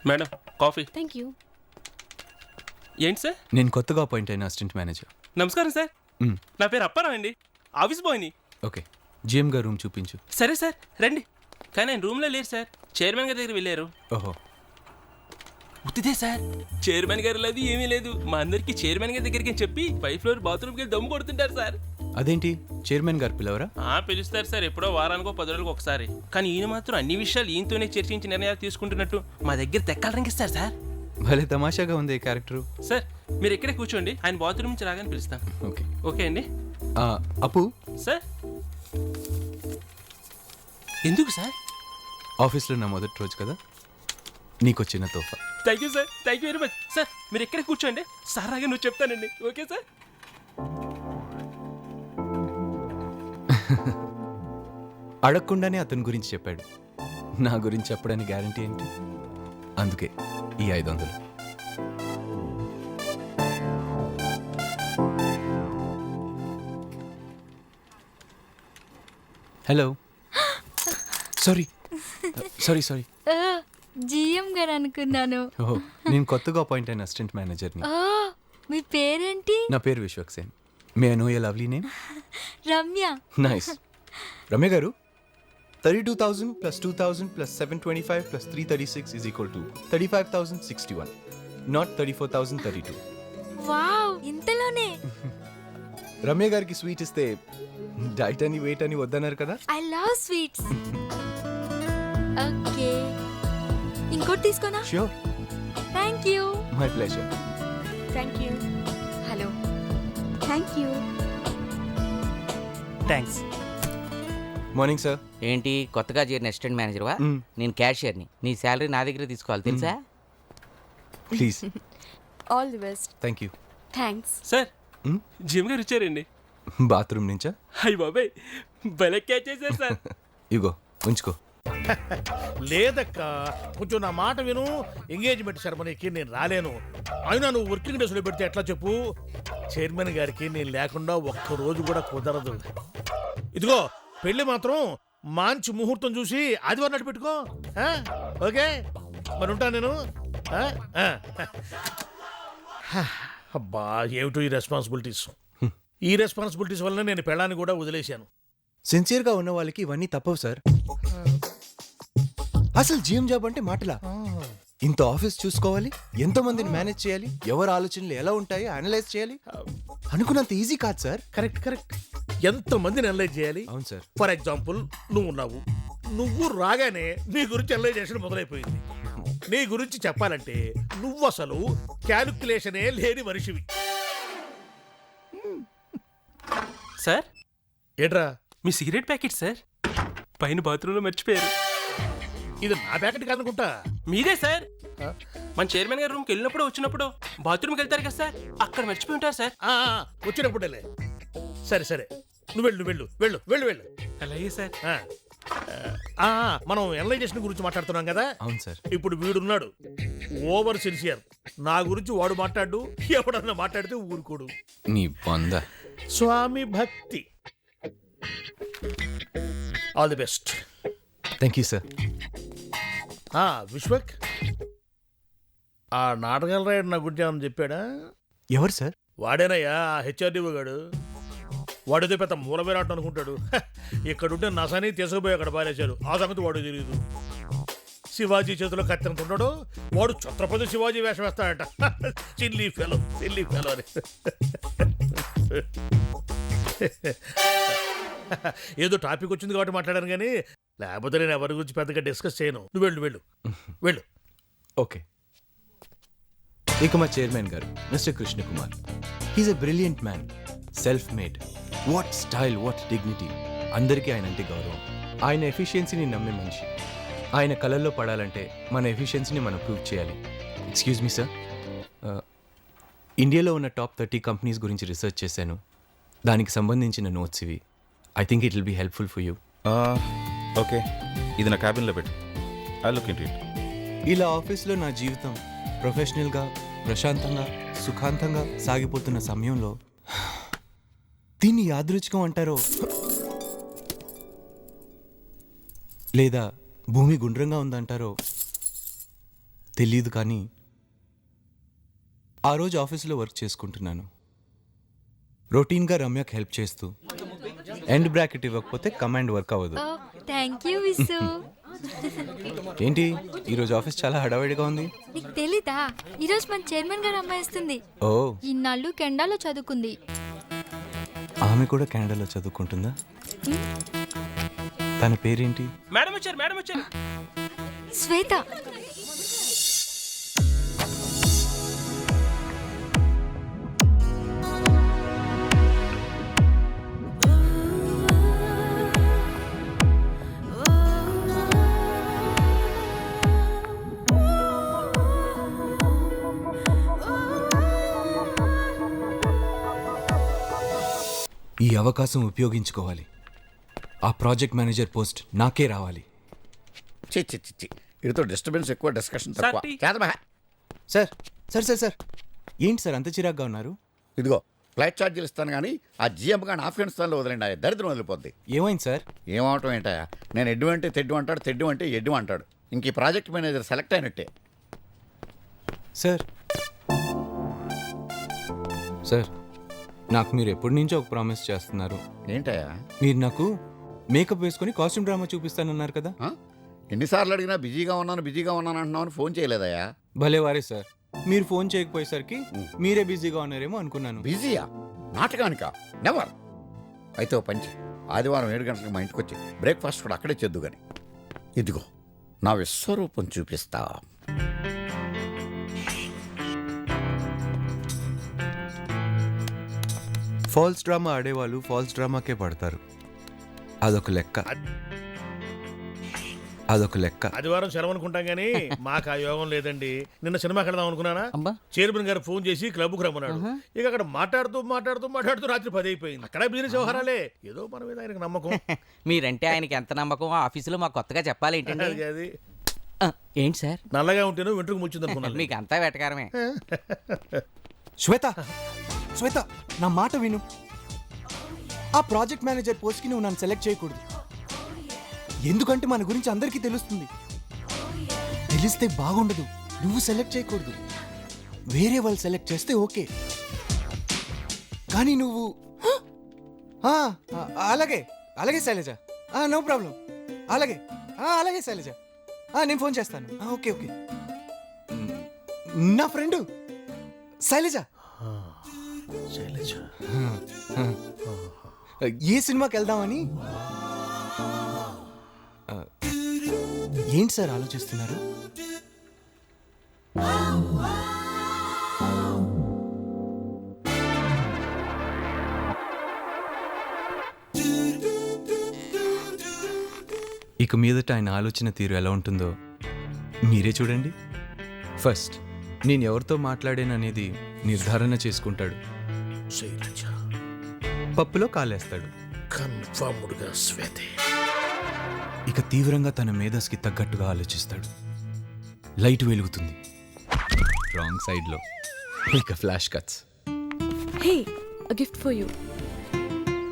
Madam coffee. Thank you. ఏంటి sir? నేను కొత్తగా అపాయింట్ అయిన అసిస్టెంట్ మేనేజర్. నమస్కారం సార్. నా పేరు అప్పారావు అండి, ఆఫీస్ బాయ్ని. ఓకే, జిఎం గారు రూమ్ చూపించు. సరే సార్ రండి. కానీ ఆయన రూమ్లో లేరు సార్, చైర్మన్ గారి దగ్గర వెళ్ళారు. ఓహో, ఉత్తిదే సార్, చైర్మన్ గారు లేదు ఏమీ లేదు. మా అందరికి చైర్మన్ గారి దగ్గరికి అని చెప్పి 5th ఫ్లోర్ బాత్రూమ్కి వెళ్ళి దమ్ము కొడుతుంటారు సార్. అదేంటి చైర్మన్ గారు పిలవరా? పిలుస్తారు సార్, ఎప్పుడో వారానికో 10 రోజులకు ఒకసారి. కానీ ఈయన మాత్రం అన్ని విషయాలు ఈయనతోనే చర్చించి నిర్ణయాలు తీసుకుంటున్నట్టు మా దగ్గర తెక్కాలరంగిస్తారు సార్. భలే తమాషాగా ఉంది ఈ క్యారెక్టరు. సార్ మీరు ఇక్కడే కూర్చోండి, ఆయన బాత్రూమ్ నుంచి రాగానే పిలుస్తాను. ఓకే ఓకే అండి. అప్పు సార్ ఎందుకు సార్? ఆఫీస్లో నా మొదటి రోజు కదా, నీకు వచ్చిన తోఫా. Thank you sir, thank you very much. Sir మీరు ఇక్కడే కూర్చోండి, సార్ రాగా నువ్వు చెప్తానండి. Okay sir. అడగకుండానే అతని గురించి చెప్పాడు. నా గురించి చెప్పడానికి గ్యారంటీ ఏంటి? అందుకే ఈ 500. Hello, sorry sorry sorry. GM గారు అనుకున్నాను. ఓహో, నేను కొత్తగా అపాయింట్ అయిన అసిస్టెంట్ మేనేజర్ని. మీ పేరేంటి? నా పేరు Vishwaksen. May I know your lovely name? Ramya. Nice. Ramya గారు, 32,000 plus 2,000 plus 725 plus 336 is equal to 35,061, not 34,032. Wow, ఇంతలోనే. రమ్య గారికి స్వీట్ ఇస్తే డైట్ అని వెయిట్ అని వద్దన్నారు కదా. I love sweets. ఓకే, ఇంకోటి తీసుకోనా? Sure. Thank you. My pleasure. Thank you. Hello. Thank you. Thanks. Morning sir. ఏంటి కొత్తగా చేరిన అసిస్టెంట్ మేనేజర్వా? నేను క్యాషియర్ని. నీ శాలరీ నా దగ్గర తీసుకోవాలి తెలుసా? Please. All the best. Thank you. Thanks. Sir gym గారు వచ్చారండి. బాత్రూమ్ నుంచా? అయ్యి బాబాయ్, భలే క్యాచ్ చేశారు సార్. ఇగో ఉంచుకో. లేదక్క, కొంచెం నా మాట విను. ఎంగేజ్మెంట్ సెరమనీకి నేను రాలేను. అయినా నువ్వు వర్కింగ్ డేస్లో పెడితే ఎట్లా చెప్పు? చైర్మన్ గారికి నేను లేకుండా ఒక్క రోజు కూడా కుదరదు. ఇదిగో పెళ్లి మాత్రం మంచి ముహూర్తం చూసి ఆదివారం నాటి పెట్టుకో. ఓకే, మరి ఉంటాను నేను. అబ్బా, ఏమిటో ఈ రెస్పాన్సిబిలిటీస్. ఈ రెస్పాన్సిబిలిటీస్ వల్ల నేను పెళ్ళాన్ని కూడా వదిలేశాను. సిన్సియర్గా ఉన్న వాళ్ళకి ఇవన్నీ తప్పవు సార్. అసలు జిఎం జాబ్ అంటే మాటలా? ఇంత ఆఫీస్ చూసుకోవాలి, ఎంతో మందిని మేనేజ్ చేయాలి, ఎవరి ఆలోచనలు ఎలా ఉంటాయో అనలైజ్ చేయాలి. అనుకున్నంత ఈజీ కాదు సార్. Correct correct. ఎంత మందిని అనలైజ్ చేయాలి? అవును సార్. ఫర్ ఎగ్జాంపుల్ నువ్వు రాగానే నీ గురించి అనలైజేషన్ మొదలైపోయింది. నీ గురించి చెప్పాలంటే నువ్వు అసలు క్యాలిక్యులేషనే లేని మనిషివి. సార్ ఏట్రా? మీ సిగరెట్ ప్యాకెట్ సార్ పైన బాత్రూంలో మర్చిపోయారు. ఇది నా ప్యాకెట్ కాదనుకుంటా. మీదే సార్. మన చైర్మన్ గారి రూమ్కి వెళ్ళినప్పుడు వచ్చినప్పుడు బాత్రూమ్కి వెళ్తారు కదా సార్, అక్కడ మర్చిపోయి ఉంటారు సార్. వచ్చినప్పుడేలే. సరే సరే, నువ్వు వెళ్ళు వెళ్ళు వెళ్ళు వెళ్ళు వెళ్ళు. అలాగే సార్. మనం అనలైజేషన్ గురించి మాట్లాడుతున్నాం కదా. అవును సార్. ఇప్పుడు వీడున్నాడు ఓవర్ సిన్సియర్. నా గురించి వాడు మాట్లాడు, ఎవడన్నా మాట్లాడితే ఊరుకోడు. నీ పొంద. స్వామి భక్తి. All the best. Thank you sir. Vishwak, ఆ నాటకాల రాయడు నా గురించి ఏమని చెప్పాడా? ఎవరు సార్? వాడేనయ్యా, హెచ్ఆర్డీఓ గాడు. వాడితో పెద్ద మూల విరాట్ అనుకుంటాడు. ఇక్కడుంటే నసాని తీసుకుపోయి అక్కడ పారేశాడు. ఆ సంగతి వాడు తెలియదు. శివాజీ చేతిలో కత్తినంటున్నాడు, వాడు ఛత్రపతి శివాజీ వేషం వేస్తాడట. చిల్లీ ఫెలో అని. ఏదో టాపిక్ వచ్చింది కాబట్టి మాట్లాడాను, కానీ లేకపోతే నేను ఎవరి గురించి పెద్దగా డిస్కస్ చేయను. నువ్వు వెళ్ళు వెళ్ళు వెళ్ళు. ఓకే. ఇక మా చైర్మన్ గారు mister Krishna Kumar. He's a brilliant man, self made. What style, what dignity. అందరికీ ఆయన అంటే గౌరవం. ఆయన ఎఫిషియన్సీని నమ్మే మనిషి. ఆయన కళల్లో పడాలంటే మన ఎఫిషియన్సీని మనం ప్రూవ్ చేయాలి. ఎక్స్క్యూజ్ మీ సార్, ఇండియాలో ఉన్న టాప్ 30 కంపెనీస్ గురించి రీసెర్చ్ చేశాను. దానికి సంబంధించిన నోట్స్ ఇవి. I think it will be helpful for you. Okay, ఇది నా క్యాబిన్లో పెట్టు. I look into it. ఇలా ఆఫీస్లో నా జీవితం ప్రొఫెషనల్గా, ప్రశాంతంగా, సుఖాంతంగా సాగిపోతున్న సమయంలో దీన్ని యాదృచ్ఛికం అంటారో లేదా భూమి గుండ్రంగా ఉందంటారో తెలియదు కానీ ఆ రోజు ఆఫీస్లో వర్క్ చేసుకుంటున్నాను. రొటీన్గా రమ్యకి హెల్ప్ చేస్తూ ఎండ్ బ్రాకెట్ ఇవ్వకపోతే కమాండ్ వర్క్ అవ్వదు. Thank you Visu. ఏంటి ఈరోజు ఆఫీస్ చాలా హడావిడిగా ఉంది? నీకు తెలీదా, ఈరోజు మన చైర్మన్ గారు అమ్మాయి వస్తుంది. ఓ, ఇన్నాళ్ళు కెనడాలో చదువుకుంది. ఆమె కూడా కెనడాలో చదువుకుంటుందా? తన పేరేంటి? మేడం వచ్చారు, మేడం వచ్చారు. శ్వేత. ఈ అవకాశం ఉపయోగించుకోవాలి. ఆ ప్రాజెక్ట్ మేనేజర్ పోస్ట్ నాకే రావాలి. చి ఇదితో డిస్టర్బెన్స్ ఎక్కువ, డిస్కషన్ తక్కువ. Sir, tea. చేద్దామా? సార్ సార్ సార్ సార్ ఏంటి సార్ అంత చిరాగ్గా ఉన్నారు? ఇదిగో ఫ్లైట్ ఛార్జీలు ఇస్తాను కానీ ఆ జిఎం కానీ ఆఫ్ఘనిస్తాన్లో వదిలేండి, ఆ దరిద్రం వదిలిపోద్ది. ఏమైంది సార్? ఏమవటం ఏంటా, నేను ఎడ్డు అంటే తెడ్డు అంటాడు, తెడ్డు అంటే ఎడ్డు అంటాడు. ఇంక ఈ ప్రాజెక్ట్ మేనేజర్ సెలెక్ట్ అయినట్టే. సార్ సార్ నాకు మీరు ఎప్పటి నుంచో ఒక ప్రామిస్ చేస్తున్నారు. ఏంటయ్యా? మీరు నాకు మేకప్ వేసుకొని కాస్ట్యూమ్ డ్రామా చూపిస్తానన్నారు కదా. ఆ? ఎన్నిసార్లు అడిగినా బిజీగా ఉన్నాను అంటున్నావు, ఫోన్ చేయలేదయ్యా. భలే వారే సార్, మీరు ఫోన్ చేయకపోయేసరికి మీరే బిజీగా ఉన్నారేమో అనుకున్నాను. బిజీయా? నాటకానికా? నెవర్. అయితే ఓ పంచి, ఆదివారం 7 గంటలకు మా ఇంటికి వచ్చి బ్రేక్ఫాస్ట్ కూడా అక్కడే చేద్దు కానీ ఇదిగో నా విశ్వరూపం చూపిస్తా. ఫాల్స్ డ్రామా ఆడేవాళ్ళు ఫాల్స్ డ్రామాకే పడతారు. అదొక లెక్క. ఆదివారం సెలవు అనుకుంటాం కానీ మాకు ఆ యోగం లేదండి. నిన్న సినిమాకి వెళ్దాం అనుకున్నానా, అబ్బా. చైర్మన్ గారు ఫోన్ చేసి క్లబ్కు రమ్మన్నాడు. ఇక అక్కడ మాట్లాడుతూ రాత్రి 10 అయిపోయింది. అక్కడ బిజినెస్ వ్యవహారాలే. ఏదో మన మీద ఆయనకు నమ్మకం. మీరంటే ఆయనకి ఎంత నమ్మకం, ఆఫీసులో మాకు కొత్తగా చెప్పాలి ఏంటండి? అది ఏంటి సార్, నల్లగా ఉంటేనో వెంట్రుకు ముచ్చింది అనుకున్నాను. మీకు అంతా వెటకారమే. శ్వేత శ్వేత నా మాట విను. ఆ ప్రాజెక్ట్ మేనేజర్ పోస్ట్కి నువ్వు నన్ను సెలెక్ట్ చేయకూడదు. ఎందుకంటే మన గురించి అందరికీ తెలుస్తుంది. తెలిస్తే బాగుండదు. నువ్వు సెలెక్ట్ చేయకూడదు. వేరే వాళ్ళు సెలెక్ట్ చేస్తే ఓకే, కానీ నువ్వు అలాగే అలాగే శైలజ, నో ప్రాబ్లం. అలాగే అలాగే శైలజ, నేను ఫోన్ చేస్తాను. Okay okay. నా ఫ్రెండు శైలజ. ఏ సినిమాకి వెళ్దామని. ఏంటి సార్ ఆలోచిస్తున్నారు? ఇక మీదట ఆయన ఆలోచన తీరు ఎలా ఉంటుందో మీరే చూడండి. ఫస్ట్ నేను ఎవరితో మాట్లాడాననేది నిర్ధారణ చేసుకుంటాడు. పప్పులో కాలేస్తాడు. కన్ఫర్మ్డ్గా శ్వేతే. ఇక తీవ్రంగా తన మేధస్కి తగ్గట్టుగా ఆలోచిస్తాడు. లైట్ వెలుగుతుంది రాంగ్ సైడ్లో. ఇక flash cuts. Hey, a gift for you.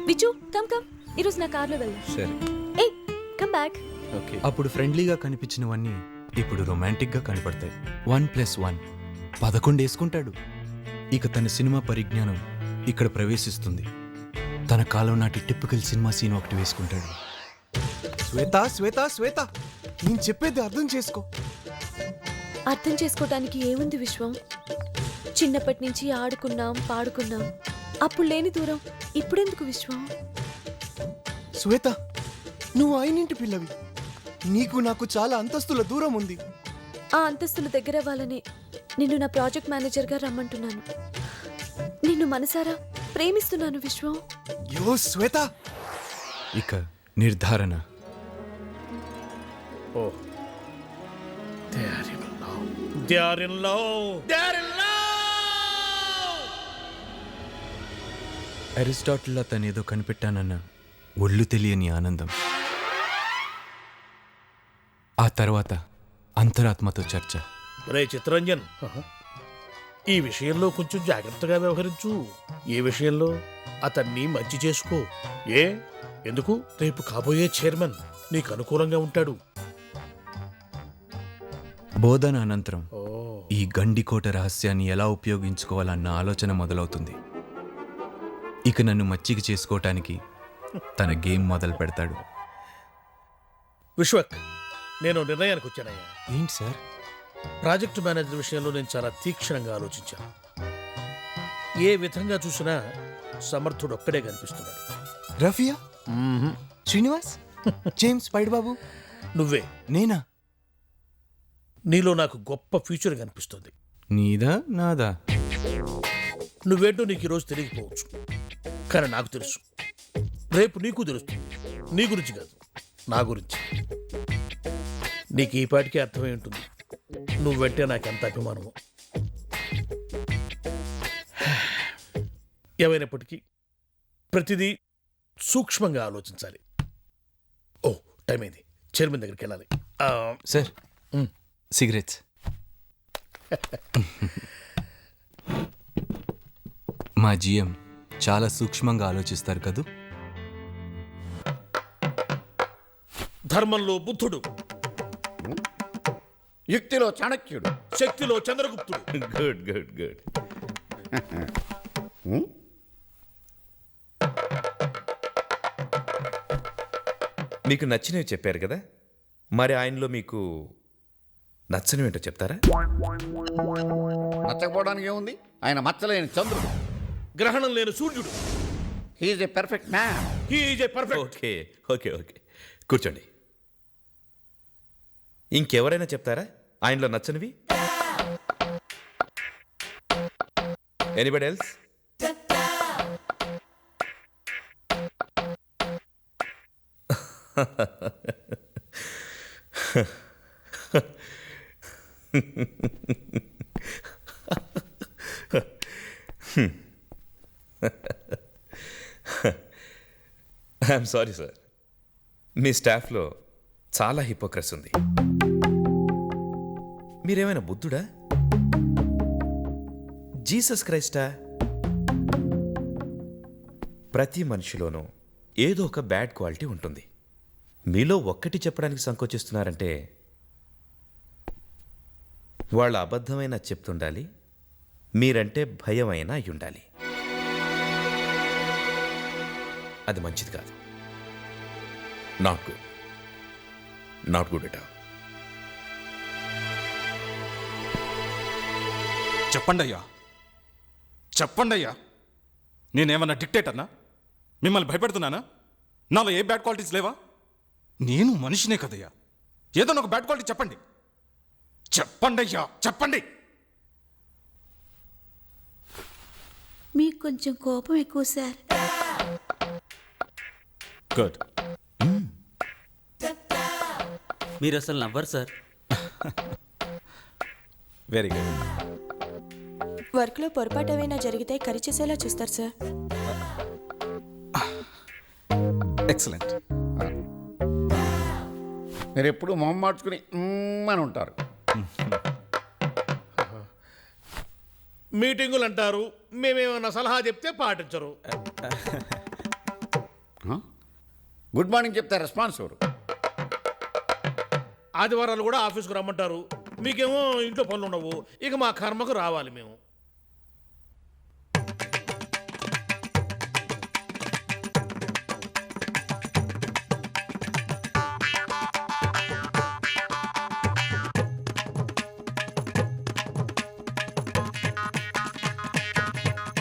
Vichu, come. ఈరోజు నా కార్లో వెళ్దాం. సరే ఏ, కమ్ బ్యాక్. ఓకే. అప్పుడు ఫ్రెండ్లీగా కనిపించినవన్నీ ఇప్పుడు రొమాంటిక్గా కనపడతాయి. 1+1 11 వేసుకుంటాడు. ఇక తన సినిమా పరిజ్ఞానం ఇక్కడ ప్రవేశిస్తుంది. తన కాలం నాటి టిపికల్ సినిమా సీన్ ఒకటి వేసుకుంటాడు. శ్వేత శ్వేత శ్వేత, నేను చెప్పేది అర్థం చేసుకో. అర్థం చేసుకోవటానికి ఏముంది విశ్వం? చిన్నప్పటి నుంచి ఆడుకున్నాం, పాడుకున్నాం. అప్పుడు లేని దూరం ఇప్పుడెందుకు విశ్వం? శ్వేత, నువ్వు అయినింటి పిల్లవి. నీకు నాకు చాలా అంతస్తుల దూరం ఉంది. ఆ అంతస్తుల దగ్గర వాళ్ళనే నిన్ను నా ప్రాజెక్ట్ మేనేజర్గా రమ్మంటున్నాను. నిన్ను మనసారా ప్రేమిస్తున్నాను విశ్వం. యో శ్వేత. ఇక నిర్ధారణ. Oh, they are in love. They are in love. They are in love. అరిస్టాటిల్లా తనేదో కనిపెట్టానన్న ఒళ్ళు తెలియని ఆనందం. ఆ తర్వాత అంతరాత్మతో చర్చ. రే చిత్రంజన్, ఈ విషయంలో కొంచెం జాగ్రత్తగా వ్యవహరించు. ఏ విషయంలో? అతన్ని మంచి చేసుకో. ఎందుకు? రేపు కాబోయే చైర్మన్ నీకు అనుకూలంగా ఉంటాడు. బోధన అనంతరం ఈ గండికోట రహస్యాన్ని ఎలా ఉపయోగించుకోవాలన్న ఆలోచన మొదలవుతుంది. ఇక నన్ను మచ్చిక చేసుకోవటానికి తన గేమ్ మొదలు పెడతాడు. విశ్వక్, నేను నిర్ణయానికి వచ్చానయ్యా. ఏంటి సార్? ప్రాజెక్టు మేనేజర్ విషయంలో నేను చాలా తీక్షణంగా ఆలోచించాను. ఏ విధంగా చూసినా సమర్థుడు ఒక్కడే కనిపిస్తున్నాడు. రఫియా, శ్రీనివాస్, జేమ్స్, పైడిబాబు, నువ్వే. నేనా? నీలో నాకు గొప్ప ఫ్యూచర్ కనిపిస్తుంది. నీదా నాదా? నువ్వేంటో నీకు ఈరోజు తెలియకపోవచ్చు, కానీ నాకు తెలుసు. రేపు నీకు తెలుస్తుంది. నీ గురించి కాదు, నా గురించి. నీకు ఈ పాటికి అర్థమై ఉంటుంది నువ్వంటే నాకెంత అభిమానమో. ఏమైనప్పటికీ ప్రతిదీ సూక్ష్మంగా ఆలోచించాలి. ఓ, టైం అయింది, చైర్మన్ దగ్గరికి వెళ్ళాలి. Sir, cigarettes. మా జిఎం చాలా సూక్ష్మంగా ఆలోచిస్తారు కదూ. ధర్మంలో బుద్ధుడు, యుక్తిలో చాణక్యుడు. శక్తిలో చంద్రగుప్తుడు. Good good good. మీకు నచ్చినవి చెప్పారు కదా, మరి ఆయనలో మీకు నచ్చనివేంటో చెప్తారా? నచ్చకపోవడానికి ఏముంది? ఆయన మచ్చలేని చంద్రుడు. గ్రహణం లేని సూర్యుడు. He is a perfect man. He is a perfect. Okay okay okay, కూర్చోండి. ఇంకెవరైనా చెప్తారా ఆయనలో నచ్చనివి? Anybody else? I'm sorry sir, మీ స్టాఫ్లో చాలా హిపోక్రసీ ఉంది. మీరేమైనా బుద్ధుడా, జీసస్ క్రైస్టా? ప్రతి మనిషిలోనూ ఏదో ఒక బ్యాడ్ క్వాలిటీ ఉంటుంది. మీలో ఒక్కటి చెప్పడానికి సంకోచిస్తున్నారంటే వాళ్ళ అబద్ధమైనా చెప్తుండాలి, మీరంటే భయమైనా అయి ఉండాలి. అది మంచిది కాదు. Not good, not good at all. చెప్పండయ్యా, చెప్పండయ్యా, నేనేమన్నా డిక్టేటర్నా? మిమ్మల్ని భయపెడుతున్నానా? నాలో ఏ బ్యాడ్ క్వాలిటీస్ లేవా? నేను మనిషినే కదయ్యా. ఏదో ఒక బ్యాడ్ క్వాలిటీ చెప్పండి. చెప్పండయ్యా, చెప్పండి. మీకు కొంచెం కోపం ఎక్కువ సార్. గుడ్. మీరు అసలు నవ్వరు సార్. Very good. వర్క్లో పొరపాటు ఏమైనా జరిగితే కరిచేసేలా చూస్తారు సార్. ఎక్సలెంట్. మీరు ఎప్పుడు మొహం మార్చుకుని అని ఉంటారు. మీటింగులు అంటారు, మేమేమన్నా సలహా చెప్తే పాటించరు. గుడ్ మార్నింగ్ చెప్తే రెస్పాన్స్ ఎవరు? ఆదివారాలు కూడా ఆఫీస్కు రమ్మంటారు, మీకేమో ఇంట్లో పనులు ఉండవు. ఇక మా కర్మకు రావాలి మేము.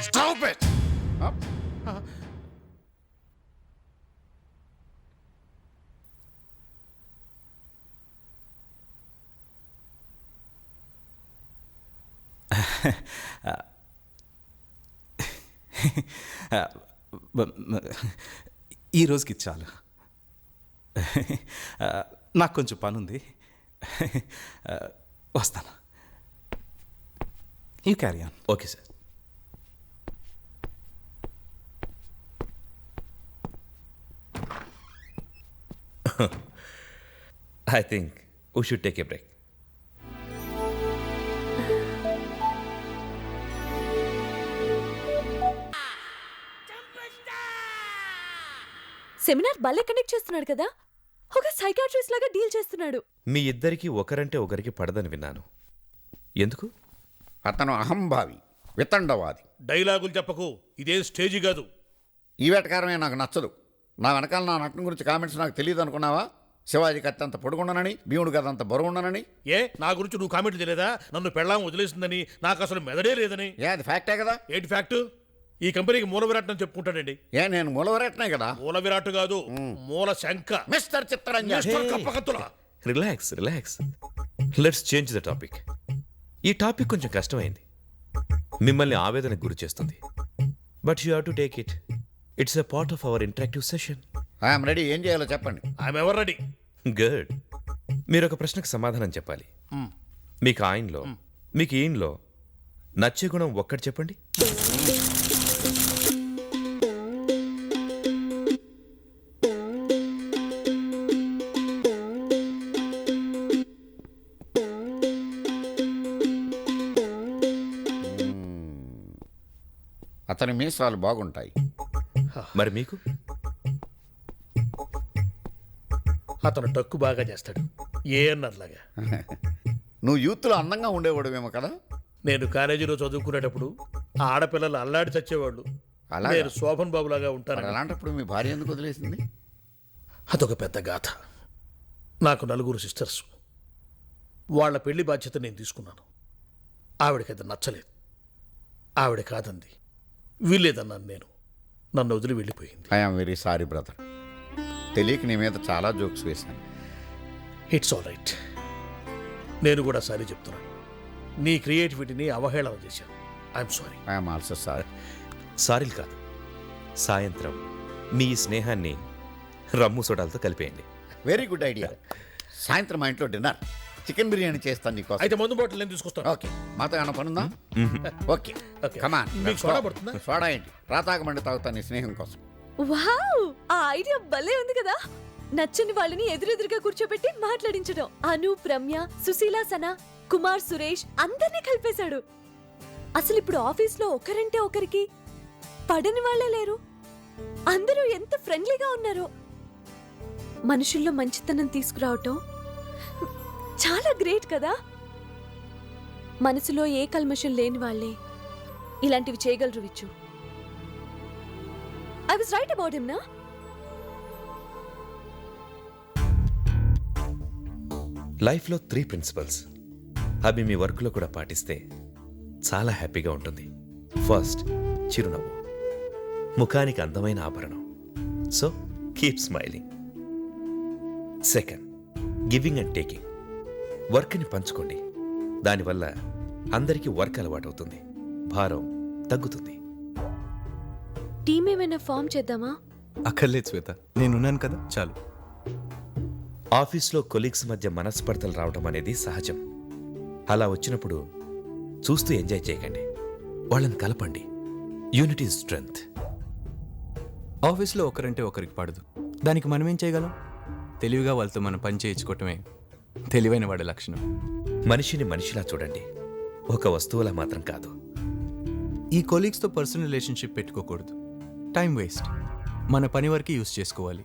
Stop it! ఈ రోజుకి చాలు. నాకు కొంచెం పనుంది, వస్తాను. You carry on. Okay sir. I think we should take a break. Seminar భలే కండక్ట్ చేస్తున్నాడు కదా. ఒక సైకాట్రిస్ట్ లాగా డీల్ చేస్తున్నాడు. మీ ఇద్దరికి ఒకరంటే ఒకరికి పడదని విన్నాను. ఎందుకు? అతను అహంభావి, వితండవాది. డైలాగులు చెప్పకు, ఇదే స్టేజి కాదు. ఈ వేటకారమే నాకు నచ్చదు. నా వెనకాల నా నటన గురించి కామెంట్స్ నాకు తెలియదు అనుకున్నావా? శివాజీ కత్తి అంత పొడుగుండనని, భీముడు కథ అంత బరువుండనని. ఏ నా గురించి నువ్వు కామెంట్ చేయలేదా? నన్ను పెళ్ళాం వదిలేసిందని, నాకు అసలు మెదడే లేదని. ఏ అది ఫ్యాక్టే కదా? ఏంటి ఫ్యాక్ట్? ఈ కంపెనీకి మూల విరాట్ అని చెప్పుకుంటాడండి. ఏ నేను మూలవరేటనే కదా? మూల విరాట్ కాదు, మూల శంఖ. Mister Chittaranjan. Mister Kappakattula. Relax relax, let's change the topic. ఈ టాపిక్ కొంచెం కష్టమైంది, మిమ్మల్ని ఆవేదనకు గురి చేస్తుంది. But you have to take it. It's a part of our interactive session. I'm ready. ఏం చేయాలో చెప్పండి. I'm ever ready. గుడ్. మీరు ఒక ప్రశ్నకు సమాధానం చెప్పాలి. మీకు ఆయనలో, మీకు ఈయనలో నచ్చే గుణం ఒక్కటి చెప్పండి. అతని మీసాలు బాగుంటాయి. మరి మీకు? అతను టక్కు బాగా చేస్తాడు, ఏఎన్ఆర్ లాగా. నువ్వు యూత్లో అందంగా ఉండేవాడువేమో కదా? నేను కాలేజీలో చదువుకునేటప్పుడు ఆ ఆడపిల్లలు అల్లాడి చచ్చేవాళ్ళు. అలాగా? నేను శోభన్ బాబు లాగా మరి ఉంటాను. అలాంటప్పుడు మీ భార్య ఎందుకు వదిలేసింది? అదొక పెద్ద గాథ. నాకు 4 సిస్టర్స్. వాళ్ళ పెళ్లి బాధ్యత నేను తీసుకున్నాను. ఆవిడకి అది నచ్చలేదు. ఆవిడ కాదంది, వీల్లేదన్నాను నేను. నన్ను వదిలి వెళ్ళిపోయింది. I'm very sorry brother. తెలియక నీ మీద చాలా జోక్స్ వేశాను. It's all right. నేను కూడా సారీ చెప్తున్నాను. నీ క్రియేటివిటీని అవహేళన చేశాను. I'm sorry. I'm also sorry. సారీలు కాదు, సాయంత్రం మీ ఈ స్నేహాన్ని రమ్ము సోడాలతో కలిపేయండి. Very good idea. సాయంత్రం మా ఇంట్లో డిన్నర్. చికెన్ బిర్యానీ చేస్తాను నీకోసం. అయితే మందు బాటిల్ నేను తీసుకొస్తాను. ఓకే. మాతో ఏమైనా పనుందా? Okay okay. కమాన్. మీకు సోడా పడుతుందా? సోడా ఏంటి, రాతాకమండి తాగుతాను నీ స్నేహం కోసం. వావ్, ఆ ఐడియా భలే ఉంది కదా. నచ్చని వాళ్ళని ఎదురెదురుగా కూర్చోబెట్టి మాట్లాడించడం. అను, ప్రమ్య, సుశీల, సన, కుమార్, సురేష్ అందరినీ కలిపేశాడు. అసలు ఇప్పుడు ఆఫీస్లో ఒకరంటే ఒకరికి పడని వాళ్ళే లేరు. అందరూ ఎంత ఫ్రెండ్లీగా ఉన్నారో. మనుషుల్లో మంచితనం తీసుకురావటం చాలా గ్రేట్ కదా. మనసులో ఏ కల్మషం లేని వాళ్ళే ఇలాంటివి చేయగలరు. విచ్చు, I was right about him, na? లైఫ్లో 3 ప్రిన్సిపల్స్. అవి మీ వర్క్లో కూడా పాటిస్తే చాలా హ్యాపీగా ఉంటుంది. ఫస్ట్, చిరునవ్వు, ముఖానికి అందమైన ఆభరణం. So keep smiling. Second, giving and taking. వర్క్ని పంచుకోండి. దానివల్ల అందరికీ వర్క్ అలవాటవుతుంది, భారం తగ్గుతుంది. టీమ్ ఏమైనా ఫామ్ చేద్దామా? అక్కర్లేదు శ్వేత, నేనున్నాను కదా, చాలు. ఆఫీస్లో కొలీగ్స్ మధ్య మనస్పర్ధలు రావడం అనేది సహజం. అలా వచ్చినప్పుడు చూస్తూ ఎంజాయ్ చేయకండి, వాళ్ళని కలపండి. Unity is strength. ఆఫీస్లో ఒకరంటే ఒకరికి పడదు. దానికి మనం ఏం చేయగలం? తెలివిగా వాళ్ళతో మనం పని చేయించుకోవటమే తెలివైన వాడి లక్షణం. మనిషిని మనిషిలా చూడండి, ఒక వస్తువులా మాత్రం కాదు. ఈ కొలీగ్స్తో పర్సనల్ రిలేషన్షిప్ పెట్టుకోకూడదు. Time waste. మన పని వరకు యూస్ చేసుకోవాలి.